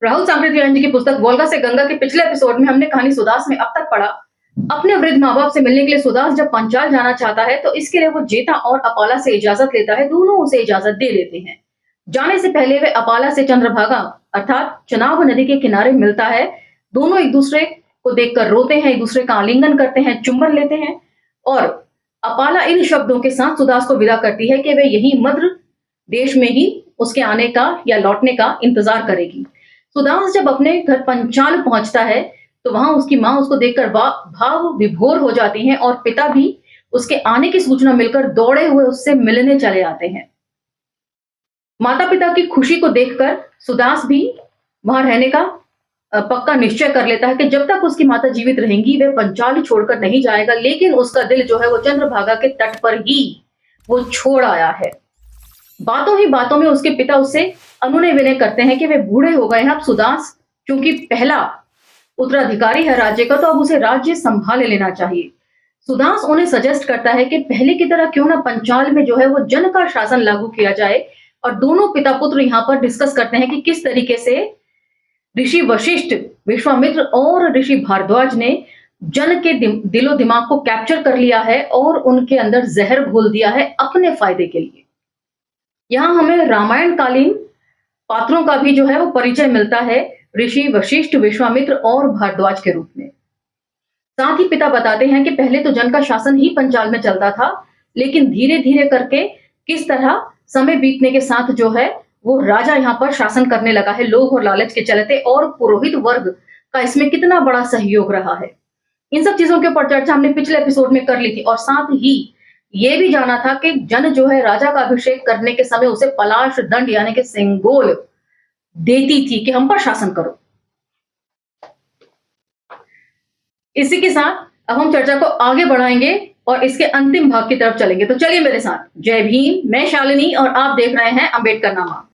राहुल सांकृत्यायन जी की पुस्तक वोल्गा से गंगा के पिछले एपिसोड में हमने कहानी सुदास में अब तक पढ़ा। अपने वृद्ध माँ बाप से मिलने के लिए सुदास जब पंचाल जाना चाहता है तो इसके लिए वो जेता और अपाला से इजाजत लेता है। दोनों उसे इजाजत दे देते हैं। जाने से पहले वे अपाला से चंद्रभागा अर्थात चनाब नदी के किनारे मिलता है। दोनों एक दूसरे को देखकर रोते हैं, एक दूसरे का आलिंगन करते हैं, चुंबन लेते हैं और अपाला इन शब्दों के साथ सुदास को विदा करती है कि वे यही मध्य देश में ही उसके आने का या लौटने का इंतजार करेगी। सुदास जब अपने घर पंचाल पहुंचता है तो वहां उसकी मां उसको देखकर भाव विभोर हो जाती हैं और पिता भी उसके आने की सूचना मिलकर दौड़े हुए उससे मिलने चले आते हैं। माता पिता की खुशी को देखकर सुदास भी वहां रहने का पक्का निश्चय कर लेता है कि जब तक उसकी माता जीवित रहेंगी वह पंचाल छोड़कर नहीं जाएगा। लेकिन उसका दिल जो है वो चंद्रभागा के तट पर ही वो छोड़ आया है। बातों ही बातों में उसके पिता उससे अनुनय विनय करते हैं कि वे बूढ़े हो गए हैं। अब सुदास क्योंकि पहला उत्तराधिकारी है राज्य का तो अब उसे राज्य संभाले लेना चाहिए। सुदास उन्हें सजेस्ट करता है कि पहले की तरह क्यों ना पंचाल में जो है वो जन का शासन लागू किया जाए और दोनों पिता पुत्र यहाँ पर डिस्कस करते हैं कि किस तरीके से ऋषि वशिष्ठ, विश्वामित्र और ऋषि भारद्वाज ने जन के दिलो दिमाग को कैप्चर कर लिया है और उनके अंदर जहर घोल दिया है अपने फायदे के लिए। यहाँ हमें रामायण कालीन पात्रों का भी जो है वो परिचय मिलता है ऋषि वशिष्ठ, विश्वामित्र और भारद्वाज के रूप में। साथ ही पिता बताते हैं कि पहले तो जन का शासन ही पंचाल में चलता था, लेकिन धीरे धीरे करके किस तरह समय बीतने के साथ जो है वो राजा यहाँ पर शासन करने लगा है लोभ और लालच के चलते, और पुरोहित वर्ग का इसमें कितना बड़ा सहयोग रहा है। इन सब चीजों के ऊपर चर्चा हमने पिछले एपिसोड में कर ली थी और साथ ही ये भी जाना था कि जन जो है राजा का अभिषेक करने के समय उसे पलाश दंड यानी कि सेंगोल देती थी कि हम पर शासन करो। इसी के साथ अब हम चर्चा को आगे बढ़ाएंगे और इसके अंतिम भाग की तरफ चलेंगे। तो चलिए मेरे साथ। जय भीम, मैं शालिनी और आप देख रहे हैं अंबेडकर नामा।